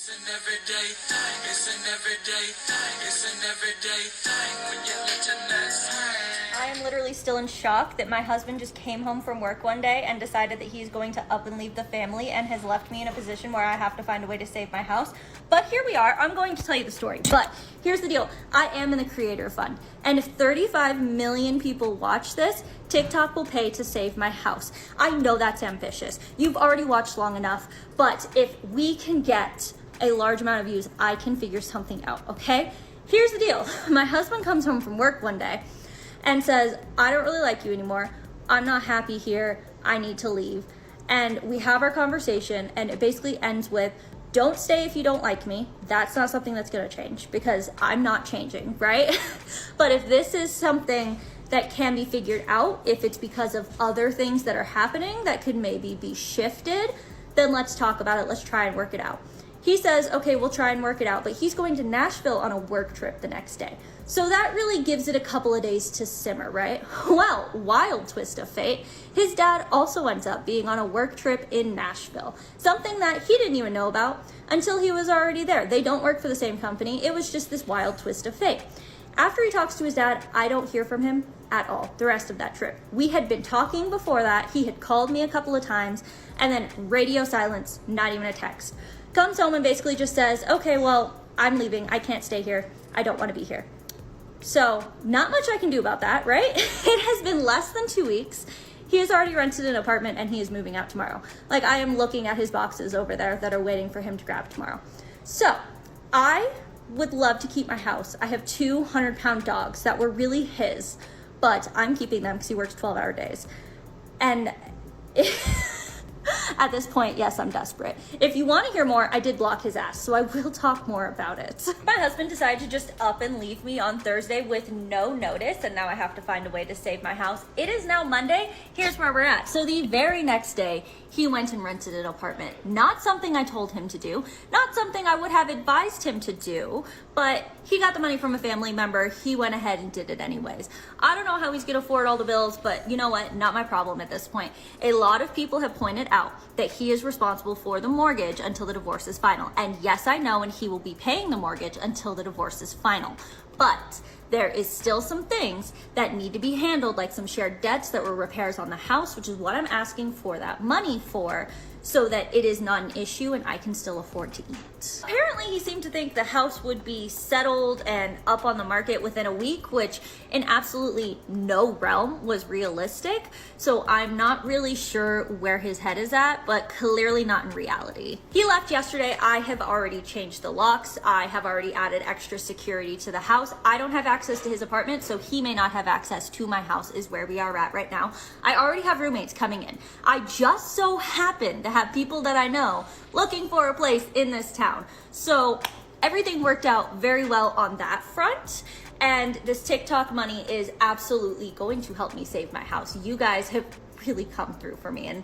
It's an everyday thing. It's an everyday thing. It's an everyday thing when you let your nuts hang. I am literally still in shock that my husband just came home from work one day and decided that he's going to up and leave the family and has left me in a position where I have to find a way to save my house. But here we are. I'm going to tell you the story. But here's the deal. I am in the creator fund. And if 35 million people watch this, TikTok will pay to save my house. I know that's ambitious. You've already watched long enough. But if we can get a large amount of views, I can figure something out, okay? Here's the deal. My husband comes home from work one day and says, I don't really like you anymore. I'm not happy here. I need to leave. And we have our conversation, and it basically ends with, don't stay if you don't like me. That's not something that's gonna change because I'm not changing, right? But if this is something that can be figured out, if it's because of other things that are happening that could maybe be shifted, then let's talk about it. Let's try and work it out. He says, okay, we'll try and work it out, but he's going to Nashville on a work trip the next day. So that really gives it a couple of days to simmer, right? Well, wild twist of fate, his dad also ends up being on a work trip in Nashville, something that he didn't even know about until he was already there. They don't work for the same company. It was just this wild twist of fate. After he talks to his dad, I don't hear from him at all the rest of that trip. We had been talking before that. He had called me a couple of times, and then radio silence, not even a text. Comes home and basically just says, okay, well, I'm leaving. I can't stay here. I don't want to be here. So not much I can do about that, right? It has been less than 2 weeks. He has already rented an apartment and he is moving out tomorrow. Like, I am looking at his boxes over there that are waiting for him to grab tomorrow. So I would love to keep my house. I have 200-pound dogs that were really his, but I'm keeping them because he works 12-hour days. And at this point, yes, I'm desperate. If you want to hear more, I did block his ass, so I will talk more about it. My husband decided to just up and leave me on Thursday with no notice, and now I have to find a way to save my house. It is now Monday. Here's where we're at. So the very next day, he went and rented an apartment. Not something I told him to do, not something I would have advised him to do, but he got the money from a family member. He went ahead and did it anyways. I don't know how he's gonna afford all the bills, but you know what? Not my problem at this point. A lot of people have pointed out that he is responsible for the mortgage until the divorce is final. And yes, I know, and he will be paying the mortgage until the divorce is final. But there is still some things that need to be handled, like some shared debts that were repairs on the house, which is what I'm asking for that money for, so that it is not an issue and I can still afford to eat. Apparently he seemed to think the house would be settled and up on the market within a week, which in absolutely no realm was realistic. So I'm not really sure where his head is at, but clearly not in reality. He left yesterday. I have already changed the locks. I have already added extra security to the house. I don't have access to his apartment, so he may not have access to my house is where we are at right now. I already have roommates coming in. I just so happen to have people that I know looking for a place in this town. So everything worked out very well on that front. And this TikTok money is absolutely going to help me save my house. You guys have really come through for me, and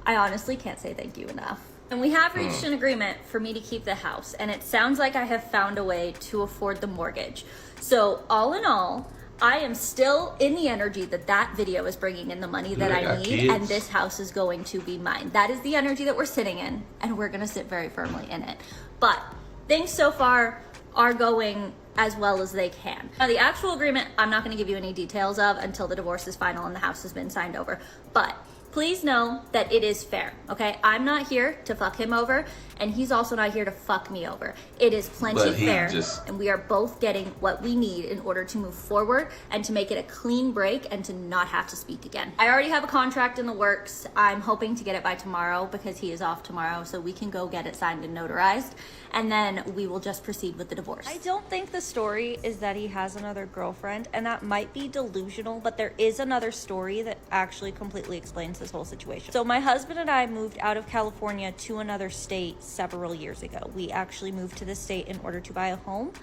I honestly can't say thank you enough. And we have reached an agreement for me to keep the house, and it sounds like I have found a way to afford the mortgage. So all in all, I am still in the energy that that video is bringing in the money that I need, and this house is going to be mine. That is the energy that we're sitting in, and we're gonna sit very firmly in it. But things so far are going as well as they can. Now, the actual agreement, I'm not gonna give you any details of until the divorce is final and the house has been signed over. But please know that it is fair, okay? I'm not here to fuck him over, and he's also not here to fuck me over. It is plenty fair, and we are both getting what we need in order to move forward and to make it a clean break and to not have to speak again. I already have a contract in the works. I'm hoping to get it by tomorrow because he is off tomorrow, so we can go get it signed and notarized, and then we will just proceed with the divorce. I don't think the story is that he has another girlfriend, and that might be delusional, but there is another story that actually completely explains this whole situation. So my husband and I moved out of California to another state several years ago. We actually moved to this state in order to buy a home.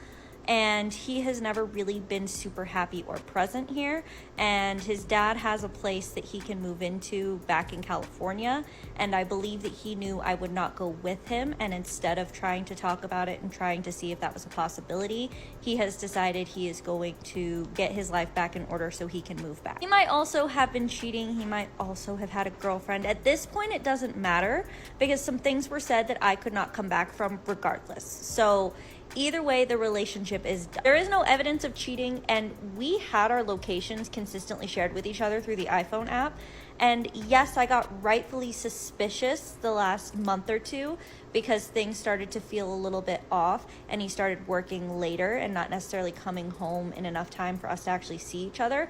and he has never really been super happy or present here. And his dad has a place that he can move into back in California, and I believe that he knew I would not go with him, and instead of trying to talk about it and trying to see if that was a possibility, he has decided he is going to get his life back in order so he can move back. He might also have been cheating. He might also have had a girlfriend. At this point, it doesn't matter because some things were said that I could not come back from regardless. So either way, the relationship is done. There is no evidence of cheating, and we had our locations consistently shared with each other through the iPhone app. And yes, I got rightfully suspicious the last month or two because things started to feel a little bit off, and he started working later and not necessarily coming home in enough time for us to actually see each other.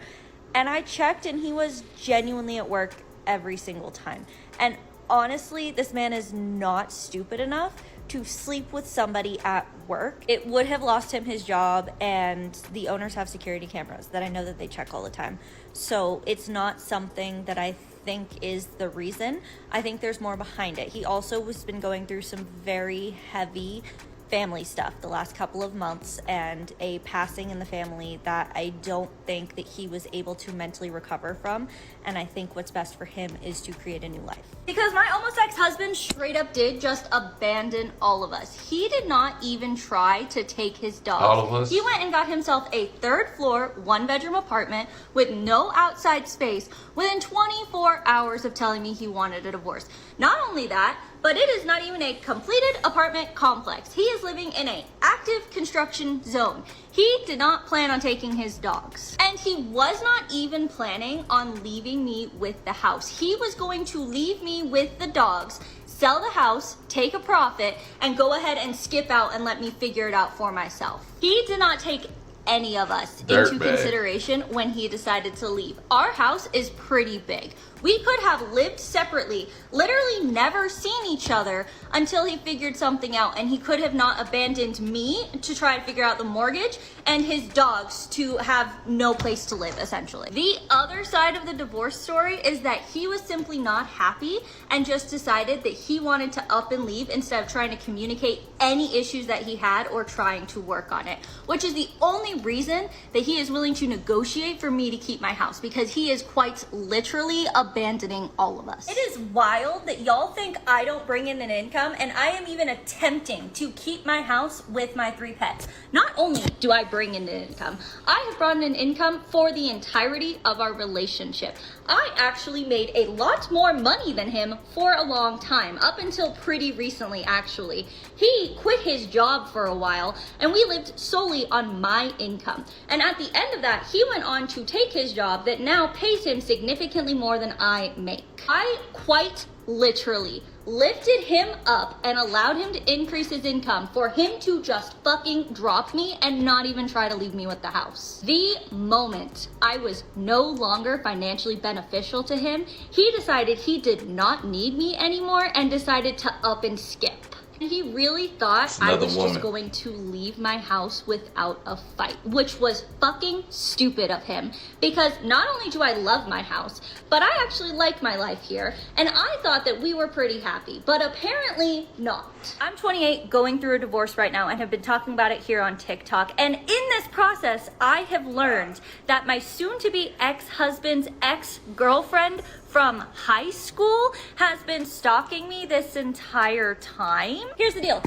And I checked, and he was genuinely at work every single time. And honestly, this man is not stupid enough to sleep with somebody at work. It would have lost him his job, and the owners have security cameras that I know that they check all the time. So it's not something that I think is the reason. I think there's more behind it. He also has been going through some very heavy family stuff the last couple of months, and a passing in the family that I don't think that he was able to mentally recover from. And I think what's best for him is to create a new life. Because my almost ex-husband straight up did just abandon all of us. He did not even try to take his dogs. All of us? He went and got himself a 3rd floor, 1-bedroom apartment with no outside space within 24 hours of telling me he wanted a divorce. Not only that, but it is not even a completed apartment complex. He is living in an active construction zone. He did not plan on taking his dogs. And he was not even planning on leaving me with the house. He was going to leave me with the dogs, sell the house, take a profit, and go ahead and skip out and let me figure it out for myself. He did not take any of us into consideration when he decided to leave. Our house is pretty big. We could have lived separately, literally never seen each other until he figured something out, and he could have not abandoned me to try to figure out the mortgage and his dogs to have no place to live, essentially. The other side of the divorce story is that he was simply not happy and just decided that he wanted to up and leave instead of trying to communicate any issues that he had or trying to work on it, which is the only reason that he is willing to negotiate for me to keep my house, because he is quite literally abandoning all of us. It is wild that y'all think I don't bring in an income, and I am even attempting to keep my house with my 3 pets. Not only do I bring in an income, I have brought in an income for the entirety of our relationship. I actually made a lot more money than him for a long time, up until pretty recently actually. He quit his job for a while, and we lived solely on my income. And at the end of that, he went on to take his job that now pays him significantly more than I make. I quite literally lifted him up and allowed him to increase his income for him to just fucking drop me and not even try to leave me with the house. The moment I was no longer financially beneficial to him, he decided he did not need me anymore and decided to up and skip. He really thought I was just going to leave my house without a fight, which was fucking stupid of him, because not only do I love my house, but I actually like my life here, and I thought that we were pretty happy, but apparently not. I'm 28, going through a divorce right now, and have been talking about it here on TikTok, and in this process, I have learned that my soon-to-be ex-husband's ex-girlfriend from high school has been stalking me this entire time. Here's the deal.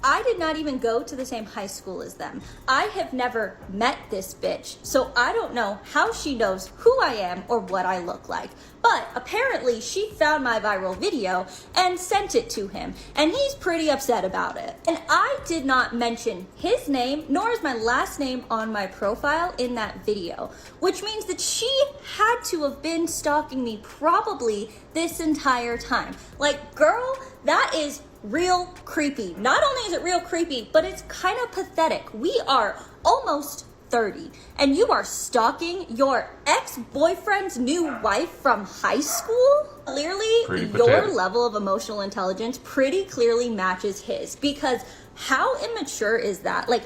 I did not even go to the same high school as them. I have never met this bitch, so I don't know how she knows who I am or what I look like. But apparently she found my viral video and sent it to him, and he's pretty upset about it. And I did not mention his name, nor is my last name on my profile in that video, which means that she had to have been stalking me probably this entire time. Like, girl, that is real creepy. Not only is it real creepy, but it's kind of pathetic. We are almost 30, and you are stalking your ex-boyfriend's new wife from high school? Clearly, your level of emotional intelligence pretty clearly matches his, because how immature is that? Like,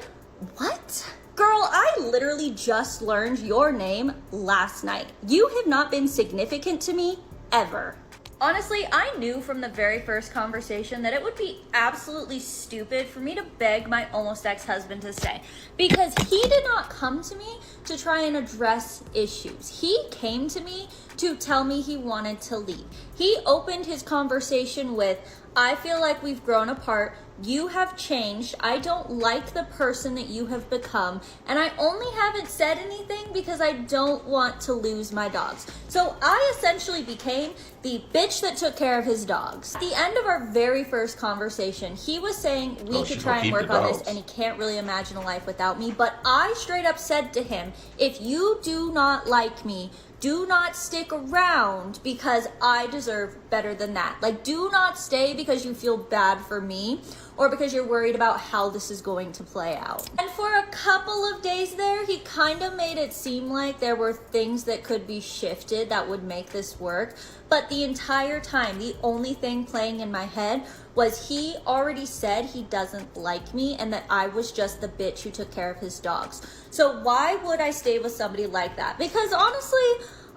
what? Girl, I literally just learned your name last night. You have not been significant to me ever. Honestly, I knew from the very first conversation that it would be absolutely stupid for me to beg my almost ex-husband to stay, because he did not come to me to try and address issues. He came to me to tell me he wanted to leave. He opened his conversation with, I feel like we've grown apart. You have changed. I don't like the person that you have become. And I only haven't said anything because I don't want to lose my dogs. So I essentially became the bitch that took care of his dogs. At the end of our very first conversation, he was saying we could try and work on this and he can't really imagine a life without me. But I straight up said to him, if you do not like me, do not stick around because I deserve better than that. Like, do not stay because you feel bad for me or because you're worried about how this is going to play out. And for a couple of days there, he kind of made it seem like there were things that could be shifted that would make this work. But the entire time, the only thing playing in my head was he already said he doesn't like me and that I was just the bitch who took care of his dogs. So why would I stay with somebody like that? Because honestly,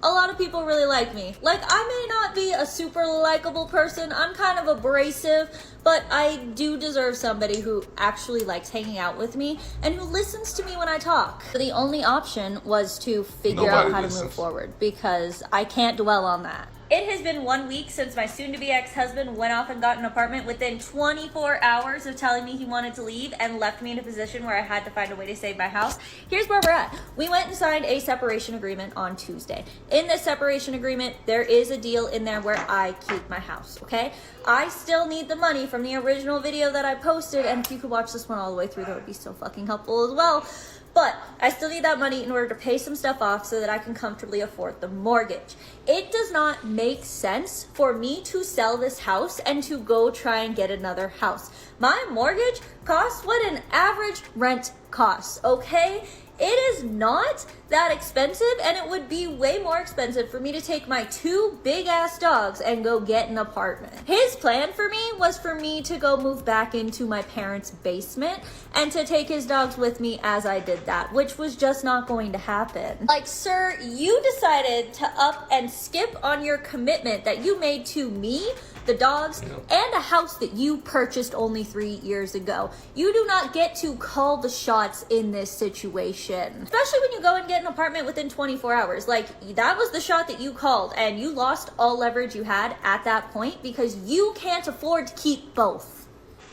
a lot of people really like me. Like, I may not be a super likable person. I'm kind of abrasive, but I do deserve somebody who actually likes hanging out with me and who listens to me when I talk. So the only option was to figure out how to move forward because I can't dwell on that. It has been 1 week since my soon-to-be ex-husband went off and got an apartment within 24 hours of telling me he wanted to leave and left me in a position where I had to find a way to save my house. Here's where we're at. We went and signed a separation agreement on Tuesday. In this separation agreement, there is a deal in there where I keep my house, okay? I still need the money from the original video that I posted, and if you could watch this one all the way through, that would be so fucking helpful as well. But I still need that money in order to pay some stuff off so that I can comfortably afford the mortgage. It does not make sense for me to sell this house and to go try and get another house. My mortgage costs what an average rent costs, okay? It is not that expensive, and it would be way more expensive for me to take my 2 big ass dogs and go get an apartment. His plan for me was for me to go move back into my parents' basement and to take his dogs with me as I did that, which was just not going to happen. Like, sir, you decided to up and skip on your commitment that you made to me, the dogs, and a house that you purchased only 3 years ago. You do not get to call the shots in this situation. Especially when you go and get an apartment within 24 hours. Like, that was the shot that you called, and you lost all leverage you had at that point because you can't afford to keep both.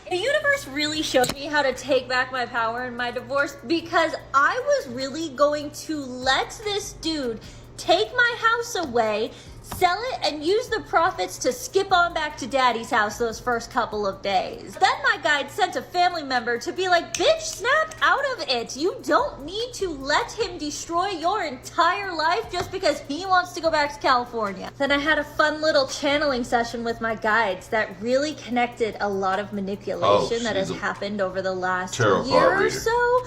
The universe really showed me how to take back my power in my divorce because I was really going to let this dude take my house away, sell it, and use the profits to skip on back to daddy's house those first couple of days. Then my guide sent a family member to be like, bitch, snap out of it. You don't need to let him destroy your entire life just because he wants to go back to California. Then I had a fun little channeling session with my guides that really connected a lot of manipulation that has happened over the last year or so.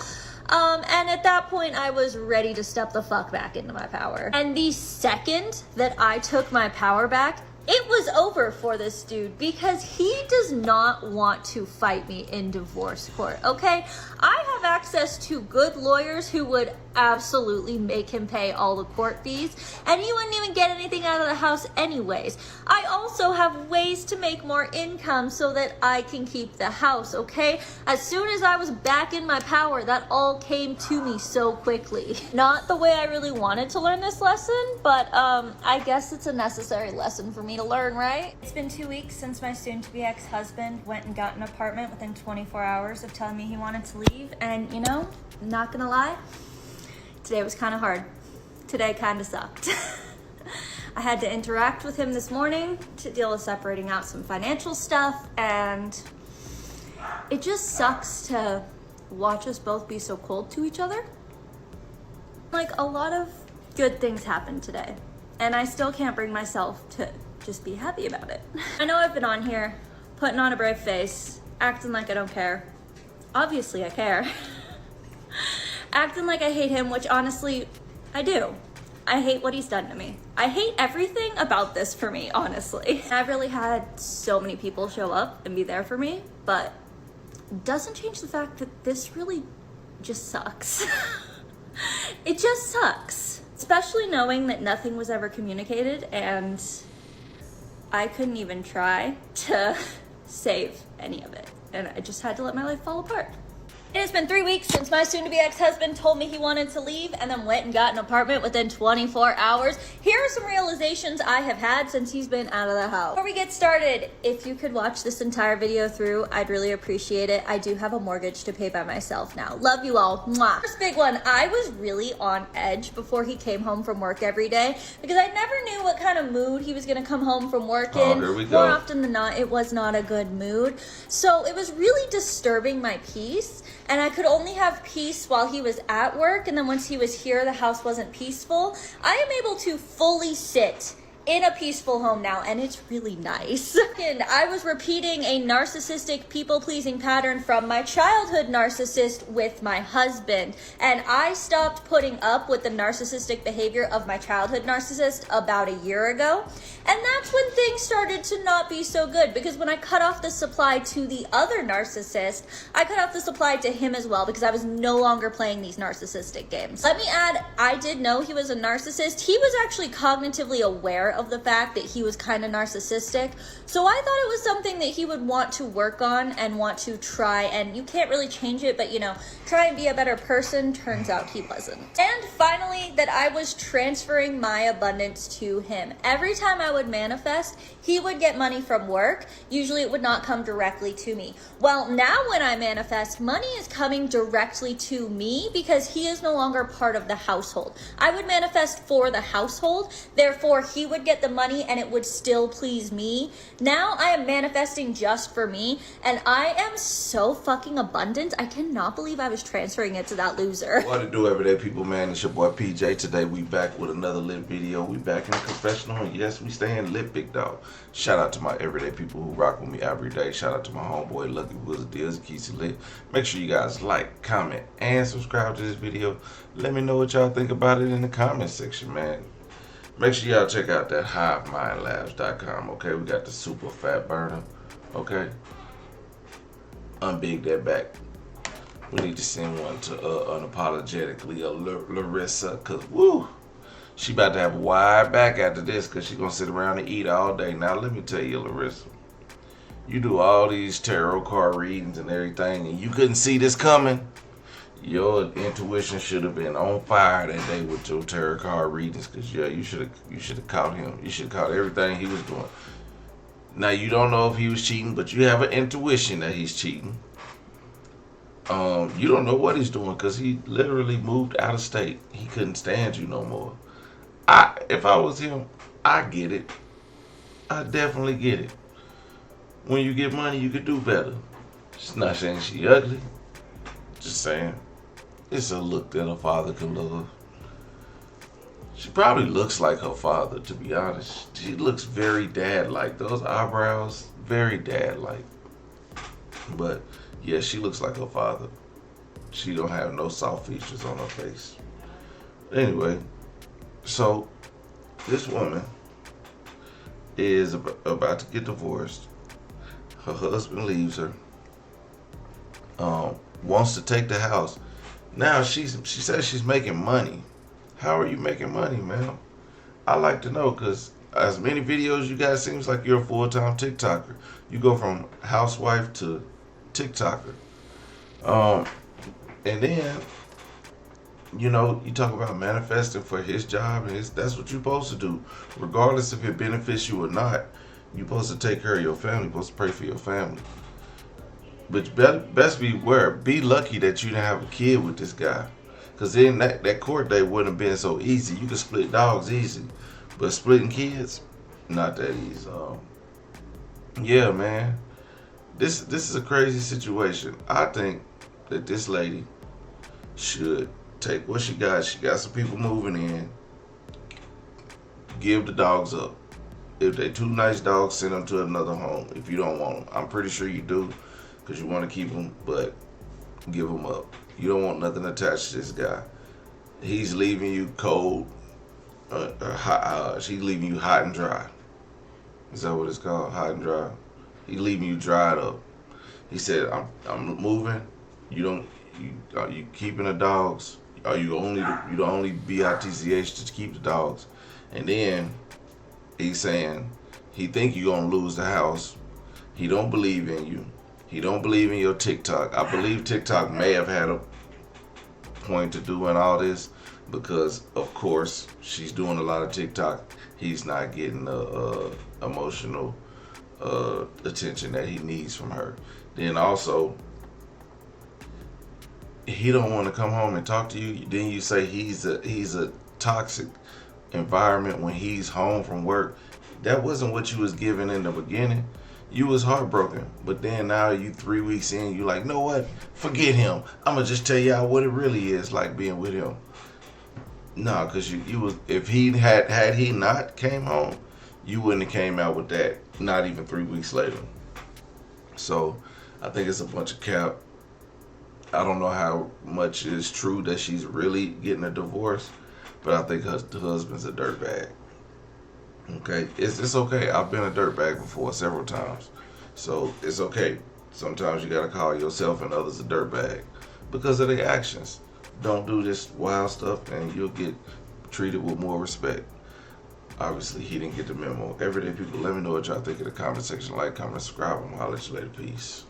And at that point, I was ready to step the fuck back into my power. And the second that I took my power back, it was over for this dude because he does not want to fight me in divorce court, okay? I have access to good lawyers who would absolutely make him pay all the court fees, and he wouldn't even get anything out of the house anyways. I also have ways to make more income so that I can keep the house, okay? As soon as I was back in my power, that all came to me so quickly. Not the way I really wanted to learn this lesson, but I guess it's a necessary lesson for me to learn, right? It's been 2 weeks since my soon-to-be ex-husband went and got an apartment within 24 hours of telling me he wanted to leave, and you know, I'm not gonna lie, today was kind of hard. Today kind of sucked. I had to interact with him this morning to deal with separating out some financial stuff, and it just sucks to watch us both be so cold to each other. Like, a lot of good things happened today, and I still can't bring myself to just be happy about it. I know I've been on here putting on a brave face, acting like I don't care. Obviously I care. Acting like I hate him, which honestly, I do. I hate what he's done to me. I hate everything about this for me, honestly. I've really had so many people show up and be there for me, but it doesn't change the fact that this really just sucks. It just sucks. Especially knowing that nothing was ever communicated, and I couldn't even try to save any of it. And I just had to let my life fall apart. It has been 3 weeks since my soon-to-be ex-husband told me he wanted to leave and then went and got an apartment within 24 hours. Here are some realizations I have had since he's been out of the house. Before we get started, if you could watch this entire video through, I'd really appreciate it. I do have a mortgage to pay by myself now. Love you all. Mwah. First big one, I was really on edge before he came home from work every day because I never knew what kind of mood he was gonna come home from work in. Oh, here we go. More often than not, it was not a good mood. So it was really disturbing my peace. And I could only have peace while he was at work, and then once he was here, the house wasn't peaceful. I am able to fully sit in a peaceful home now, and it's really nice. And I was repeating a narcissistic people-pleasing pattern from my childhood narcissist with my husband, and I stopped putting up with the narcissistic behavior of my childhood narcissist about a year ago. And that's when things started to not be so good, because when I cut off the supply to the other narcissist, I cut off the supply to him as well, because I was no longer playing these narcissistic games. Let me add, I did know he was a narcissist. He was actually cognitively aware of the fact that he was kind of narcissistic, so I thought it was something that he would want to work on and want to try, and you can't really change it, but you know, try and be a better person. Turns out he wasn't. And finally, that I was transferring my abundance to him. Every time I would manifest, he would get money from work. Usually it would not come directly to me. Well, now when I manifest, money is coming directly to me because he is no longer part of the household. I would manifest for the household, therefore he would get the money and it would still please me. Now I am manifesting just for me, and I am so fucking abundant. I cannot believe I was transferring it to that loser. What to do, everyday people, man? It's your boy PJ. Today we back with another lit video. We back in the confessional, and yes, we staying lit, big dog. Shout out to my everyday people who rock with me every day. Shout out to my homeboy Lucky Wizard Deals, keeps it lit. Make sure you guys like, comment, and subscribe to this video. Let me know what y'all think about it in the comment section, man. Make sure y'all check out that HiveMindLabs.com, okay? We got the super fat burner, okay? Unbig that back. We need to send one to unapologetically Larissa, cause woo, she about to have a wide back after this, cause she gonna sit around and eat all day. Now let me tell you, Larissa, you do all these tarot card readings and everything, and you couldn't see this coming. Your intuition should have been on fire that day with your tarot card readings, cause yeah, you should have caught him. You should have caught everything he was doing. Now you don't know if he was cheating, but you have an intuition that he's cheating. You don't know what he's doing because he literally moved out of state. He couldn't stand you no more. If I was him, I get it. I definitely get it. When you get money, you could do better. Just not saying she ugly. Just saying, it's a look that a father can love. She probably looks like her father, to be honest. She looks very dad-like. Those eyebrows, very dad-like. But yeah, she looks like her father. She don't have no soft features on her face. Anyway, so this woman is about to get divorced. Her husband leaves her. Wants to take the house. Now she says she's making money. How are you making money, ma'am? I like to know, because as many videos you guys, seems like you're a full-time TikToker. You go from housewife to TikToker. And then, you know, you talk about manifesting for his job, and that's what you're supposed to do. Regardless if it benefits you or not, you're supposed to take care of your family, you're supposed to pray for your family. But best beware, be lucky that you didn't have a kid with this guy. Because then that court date wouldn't have been so easy. You could split dogs easy. But splitting kids, not that easy. Yeah, man. This is a crazy situation. I think that this lady should take what she got. She got some people moving in. Give the dogs up. If they're too nice dogs, send them to another home if you don't want them. I'm pretty sure you do, because you want to keep them, but give them up. You don't want nothing attached to this guy. He's leaving you cold, hot. She's leaving you hot and dry. Is that what it's called? Hot and dry. He's leaving you dried up. He said, "I'm moving. You keeping the dogs? Are you only bitch to keep the dogs?" And then he's saying He think you gonna lose the house. He don't believe in you. He don't believe in your TikTok. I believe TikTok may have had a point to doing all this because, of course, she's doing a lot of TikTok. He's not getting the emotional attention that he needs from her. Then also, he don't want to come home and talk to you. Then you say he's a toxic environment when he's home from work. That wasn't what you was given in the beginning. You was heartbroken, but then now you 3 weeks in, you like, know what? Forget him. I'ma just tell y'all what it really is like being with him. No, cause you was, if he had he not came home, you wouldn't have came out with that. Not even 3 weeks later. So I think it's a bunch of cap. I don't know how much is true that she's really getting a divorce, but I think her husband's a dirtbag. Okay, it's okay. I've been a dirtbag before several times, so it's okay. Sometimes you gotta call yourself and others a dirtbag because of their actions. Don't do this wild stuff, and you'll get treated with more respect. Obviously, he didn't get the memo. Everyday people, let me know what y'all think in the comment section. Like, comment, subscribe, and I'll let you later. Peace.